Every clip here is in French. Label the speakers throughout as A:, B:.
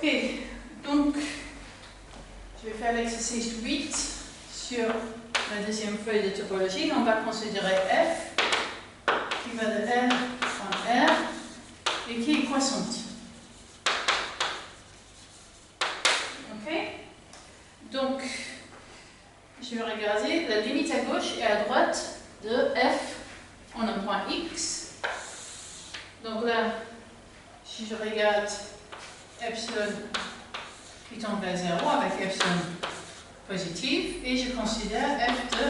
A: Ok, donc je vais faire l'exercice 8 sur la deuxième feuille de topologie. On va considérer f qui va de R à R et qui est croissante. Ok, donc je vais regarder la limite à gauche et à droite de f en un point x. Donc là, si je regarde epsilon qui tend vers 0 avec epsilon positif, et je considère f de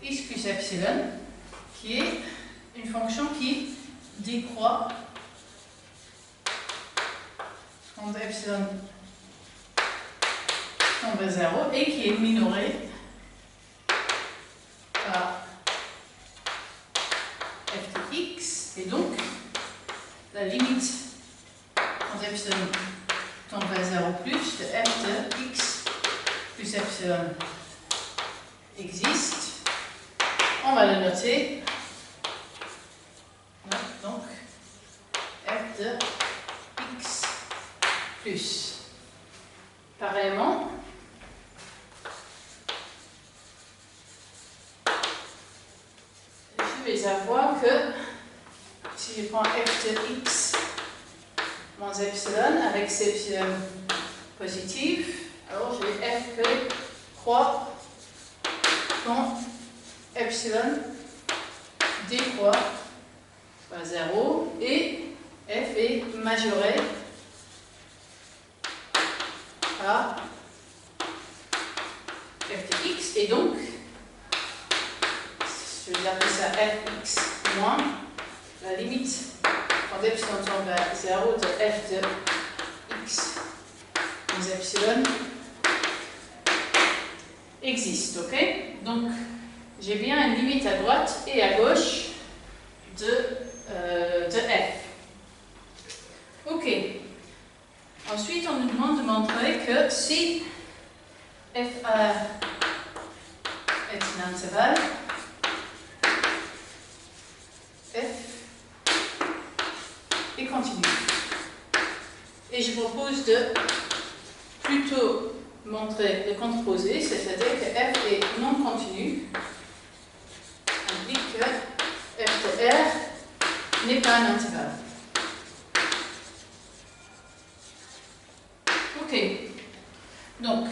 A: x plus epsilon qui est une fonction qui décroît quand epsilon tend vers 0 et qui est minorée par f de x, et donc la limite quand epsilon tend vers 0 plus de f de x plus epsilon existe. On va le noter. Donc f de x plus. Pareillement, je vais avoir que si je prends f de x moins epsilon avec ces epsilon positif, alors j'ai f que croît quand epsilon décroît à 0 et f est majoré à f de x, et donc je vais appeler ça fx moins la limite quand epsilon tend vers 0 de f de x moins epsilon existe. Ok, donc j'ai bien une limite à droite et à gauche de f. Ok, ensuite on nous demande de montrer que si fa est un intervalle, f est continu. Et je propose de plutôt montrer le contreposé, c'est-à-dire que f est non continu, indique que f de R n'est pas un intervalle. Ok, donc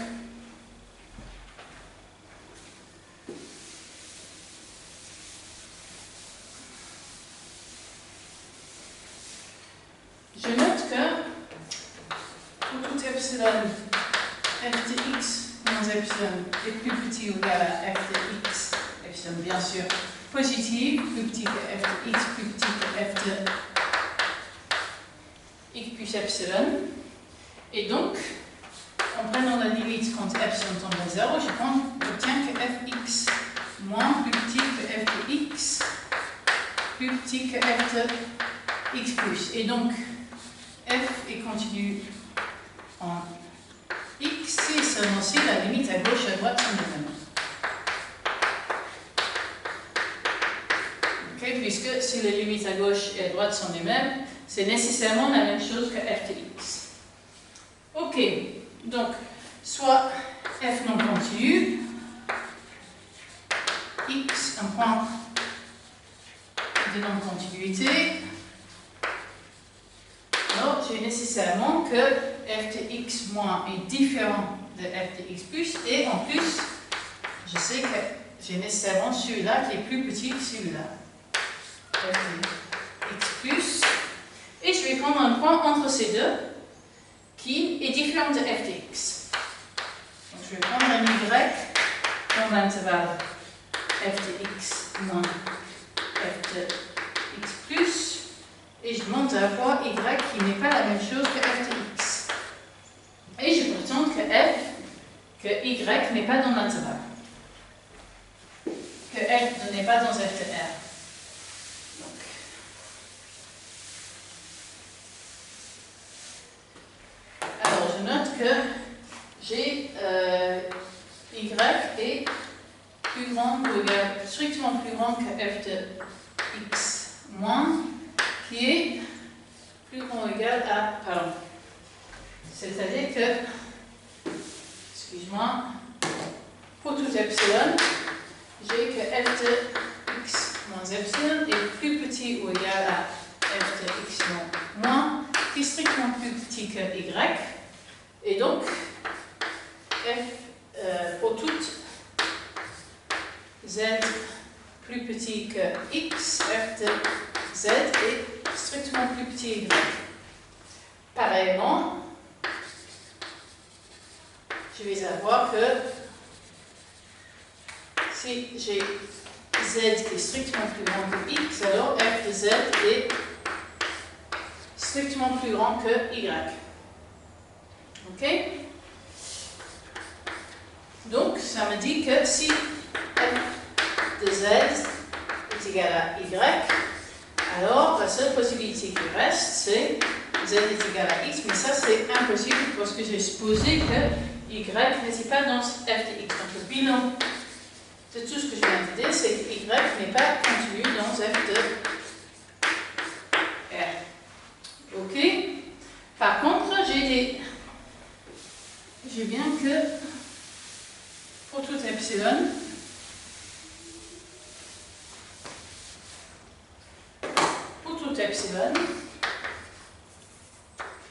A: je note que pour tout epsilon, f de x moins epsilon est plus petit ou égal à f de x, epsilon bien sûr positif, plus petit que f de x, plus petit que f de x plus epsilon. Et donc, en prenant la limite quand epsilon tend vers 0, j'obtiens que fx moins plus petit que f de x, plus petit que f de x plus. Et donc, f est continu en x si seulement si la limite à gauche et à droite sont les mêmes. Okay, puisque si les limites à gauche et à droite sont les mêmes, c'est nécessairement la même chose que f de x. Ok, donc soit f non continu, x un point de non-continuité, alors j'ai nécessairement que f de x moins est différent de f de x plus, et en plus, je sais que j'ai nécessairement celui-là qui est plus petit que celui-là, f de x plus, et je vais prendre un point entre ces deux qui est différent de f de x. Donc je vais prendre un y dans l'intervalle f de x moins f de x plus, et je monte à voir y qui n'est pas la même chose que f de x. Et je prétends que y n'est pas dans l'intervalle, que f n'est pas dans f de R. Alors je note que j'ai y est plus grand ou égal, strictement plus grand que f de x moins, qui est plus grand ou égal égal à, pardon, c'est-à-dire que, excuse-moi, pour tout epsilon, j'ai que f de x moins epsilon est plus petit ou égal à f de x moins, qui est strictement plus petit que y, et donc, pour toute z plus petit que x, f de z est strictement plus petit que y. Pareillement, je vais avoir que si j'ai z qui est strictement plus grand que x, alors f de z est strictement plus grand que y. Ok? Donc, ça me dit que si f de z est égal à y, alors la seule possibilité qui reste, c'est z est égal à x, mais ça c'est impossible parce que j'ai supposé que y n'était pas dans f de x. Donc le bilan de tout ce que je viens de dire, c'est que y n'est pas contenu dans f de r. Ok? Par contre, j'ai bien que pour tout epsilon,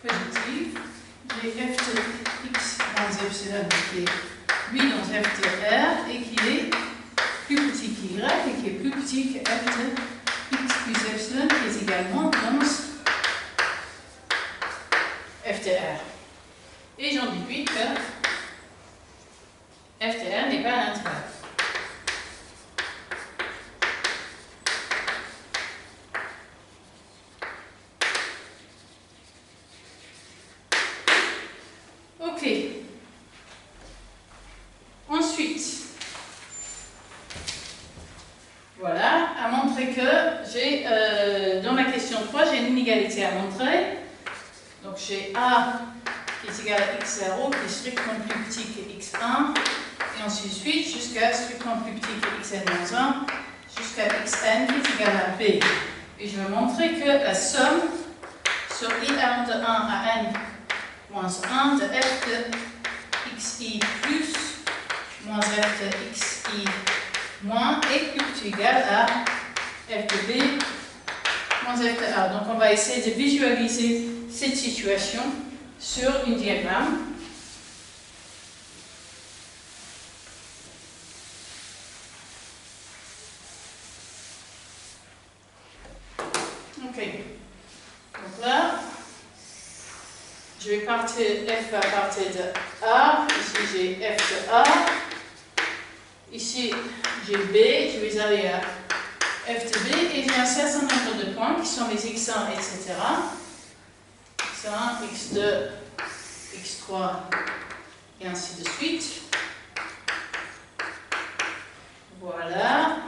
A: positive, j'ai f de x moins epsilon qui est lui dans f de r et qui est plus petit qu'y et qui est plus petit que f de x plus epsilon qui est également dans f de r. Et j'en déduis que f de r n'est pas un intervalle. Ok. Ensuite, voilà, à montrer que j'ai, dans la question 3, j'ai une inégalité à montrer. Donc j'ai A qui est égal à x0 qui est strictement plus petit que x1, et ainsi de suite jusqu'à strictement plus petit que xn-1, jusqu'à xn qui est égal à b. Et je vais montrer que la somme sur I1 de 1 à n moins 1 de f de xi plus moins f de xi moins est plus petit ou égal à f de b moins f de a. Donc on va essayer de visualiser cette situation sur un diagramme. Ok. Donc là, je vais partir, f va partir de A, ici j'ai f de A, ici j'ai B, je vais aller à f de B et j'ai un certain nombre de points qui sont les x1, etc. x1, x2, x3 et ainsi de suite. Voilà.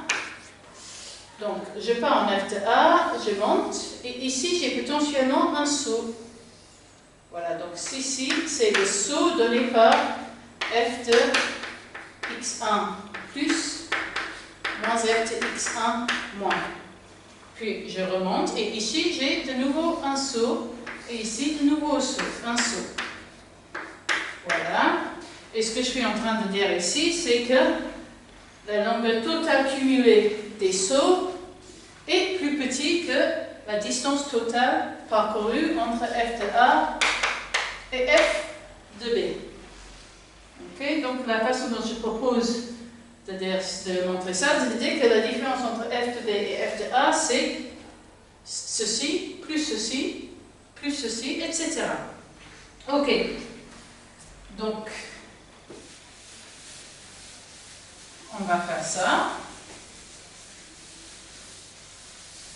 A: Donc je pars en f de A, je monte et ici j'ai potentiellement un saut. Voilà, donc ici, c'est le saut donné par f de x1 plus moins f de x1 moins. Puis je remonte et ici, j'ai de nouveau un saut et ici, de nouveau un saut. Voilà. Et ce que je suis en train de dire ici, c'est que la longueur totale cumulée des sauts est plus petite que la distance totale parcourue entre f de A et f de B. Okay? Donc la façon dont je propose de montrer ça, c'est de dire que la différence entre f de B et f de A, c'est ceci, etc. Ok. Donc, on va faire ça.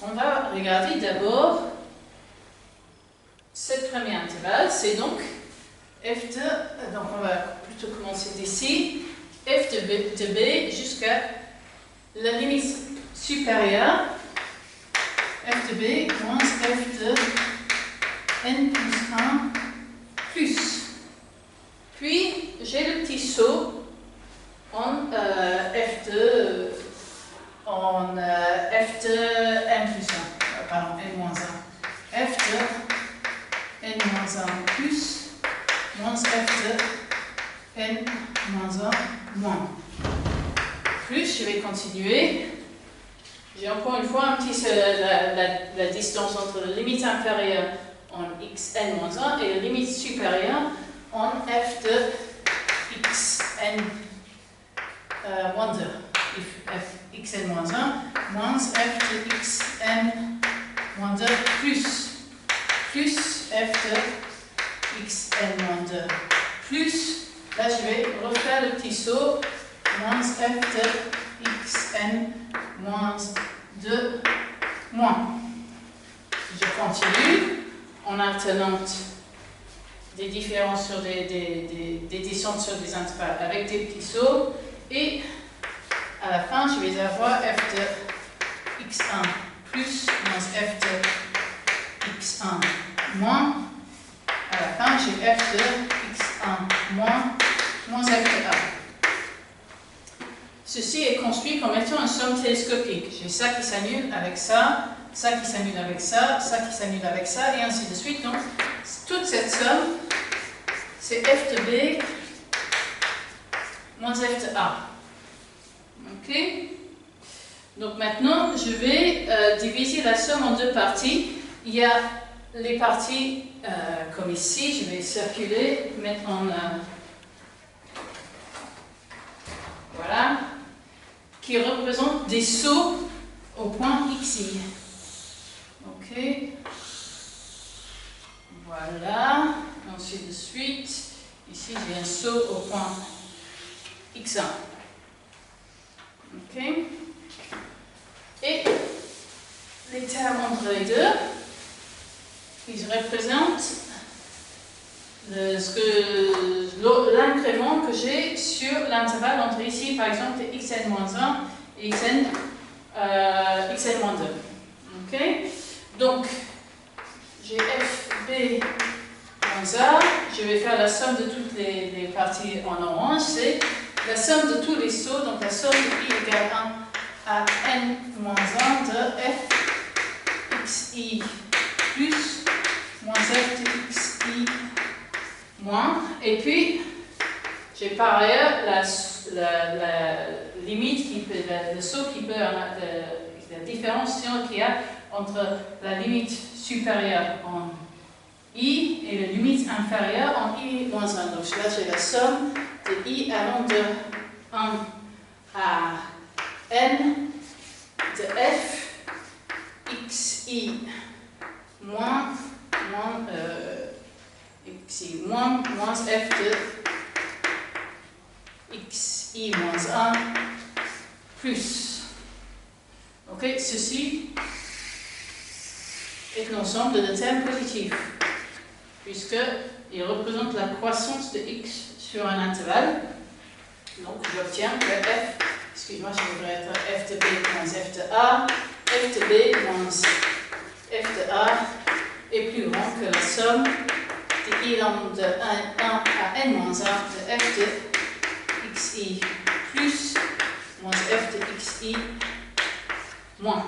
A: On va regarder d'abord cette première intervalle, c'est donc f de, donc on va plutôt commencer d'ici, f de B jusqu'à la limite supérieure, f de B moins f de n plus 1 plus. Puis j'ai le petit saut en f de n plus 1, pardon, n moins 1, f de moins 1 plus moins f de n moins 1 moins. Plus, je vais continuer. J'ai encore une fois un petit, la distance entre la limite inférieure en xn moins 1 et la limite supérieure en f de xn moins 2. F xn moins 1 moins f de xn moins 2 plus f de xn moins 2 plus, là je vais refaire le petit saut, moins f de xn moins 2 moins. Je continue en alternant des différences sur des descentes sur des intervalles avec des petits sauts et à la fin je vais avoir f de x1 plus moins f de x1 moins. À la fin j'ai f de x1 moins f de a. Ceci est construit comme étant une somme télescopique. J'ai ça qui s'annule avec ça qui s'annule avec ça qui s'annule avec ça, et ainsi de suite. Donc, toute cette somme, c'est f de b moins f de a. Ok? Donc maintenant, je vais diviser la somme en deux parties. Il y a les parties, comme ici, je vais circuler, mettre en... voilà, qui représentent des sauts au point xi. Ok, voilà, ensuite de suite, ici j'ai un saut au point x1. Ok, et les termes entre les deux, ils représentent l'incrément que j'ai sur l'intervalle entre ici, par exemple, xn-1 et xn-2. Ok? Donc, j'ai fb moins a, je vais faire la somme de toutes les parties en orange, c'est la somme de tous les sauts, donc la somme de i égale 1 à n-1 de f xi plus moins f de xi moins, et puis j'ai par ailleurs la limite qui peut, le saut qui peut, la différence qu'il y a entre la limite supérieure en i et la limite inférieure en i moins 1. Donc là j'ai la somme de i allant de 1 à n de f xi moins xi moins f de xi moins 1 plus. Ok, ceci est l'ensemble de termes positifs, puisqu'il représente la croissance de x sur un intervalle. Donc j'obtiens que f, excuse-moi, je devrais être f de b moins f de a, f de b moins f de a est plus grand que la somme de i lambda de 1 à n moins 1 de f de xi plus moins f de xi moins.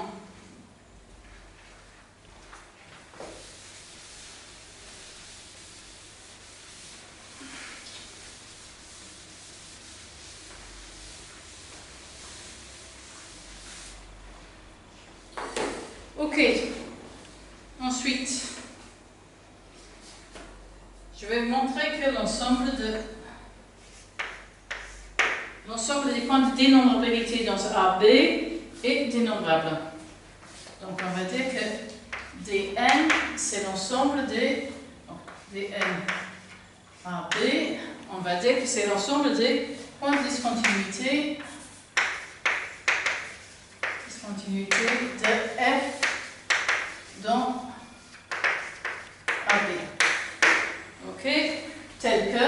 A: Ok, ensuite, je vais vous montrer que l'ensemble des points de dénombrabilité dans ce AB est dénombrable. Donc on va dire que dn, c'est l'ensemble des dn AB, on va dire que c'est l'ensemble des points de discontinuité de f dans AB. Ok, tel que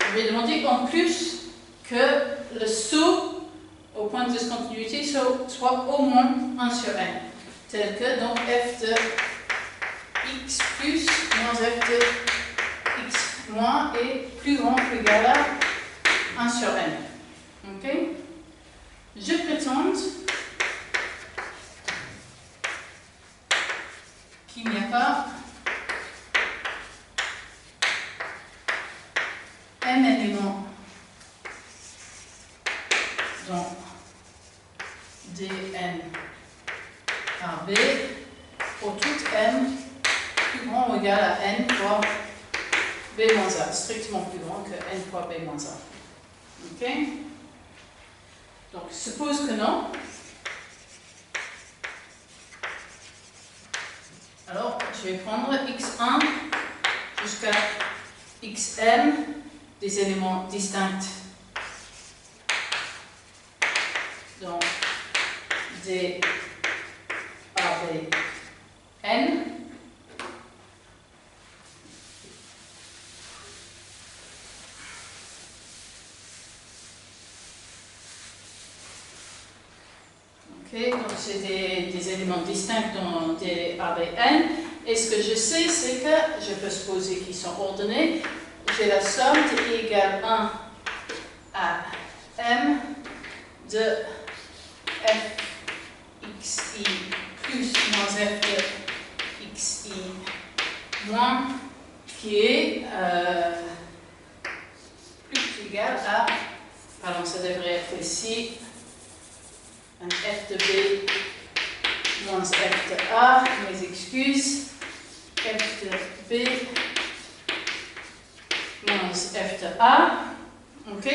A: je vais demander en plus que le saut au point de discontinuité soit au moins 1 sur n, tel que donc f de x plus moins f de x moins est plus grand ou égal à 1 sur n. Ok, je prétends qu'il n'y a pas m éléments dans dn par b pour tout m plus grand ou égal à n fois b moins a, strictement plus grand que n fois b moins a. Ok? Donc, suppose que non. Alors, je vais prendre x1 jusqu'à xm des éléments distincts. Donc, d a, b, n. Ok, donc c'est des éléments distincts dans d, a, b, n. Et ce que je sais, c'est que je peux supposer qu'ils sont ordonnés. J'ai la somme de i égale 1 à m de f xi plus moins f de xi moins qui est plus égal à, pardon, ça devrait être ici, un f de b moins f de a, mes excuses, f de b moins f de a. Ok.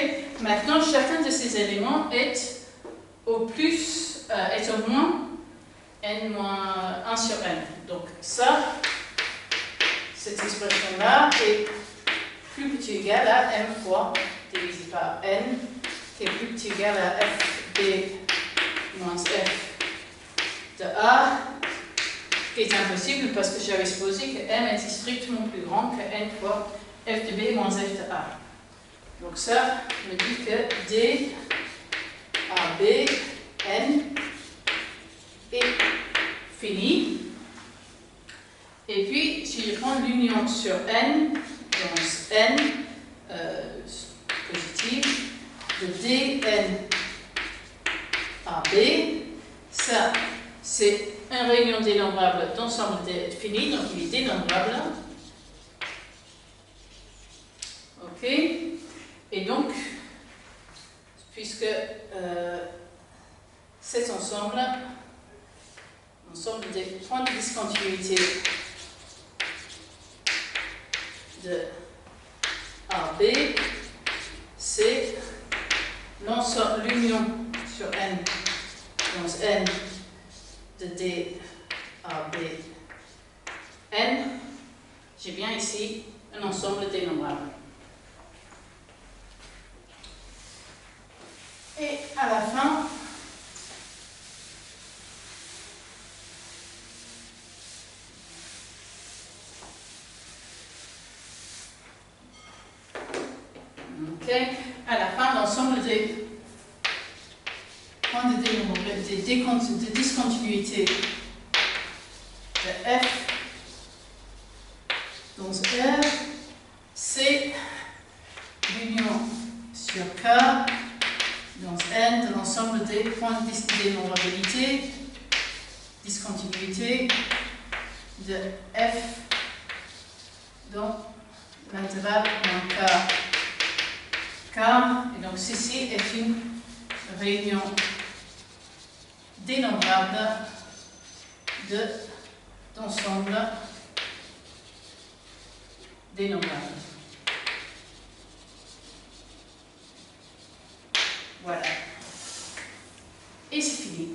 A: Maintenant, chacun de ces éléments est au plus, est au moins n moins 1 sur n. Donc ça, cette expression-là est plus petit ou égal à m fois divisé par n, qui est plus petit ou égal à f b moins f de a, qui est impossible parce que j'avais supposé que m était strictement plus grand que n fois f de b moins f de a. Donc ça me dit que d a b n est fini. Et puis, si je prends l'union sur n, donc n positive, de dn à b, ça, c'est une réunion dénombrable d'ensemble fini, donc il est dénombrable. Ok. Et donc, puisque cet ensemble des points de discontinuité de AB, c'est l'union sur n, donc n de D AB n, j'ai bien ici un ensemble dénombrable. Et à la fin, à la fin, l'ensemble des points de discontinuité de f dans R, c'est l'union sur K dans n de l'ensemble des points de dénombrabilité, discontinuité de f dans l'intervalle moins K. Et donc ceci est une réunion dénombrable d'ensemble dénombrable. Voilà. Et c'est fini.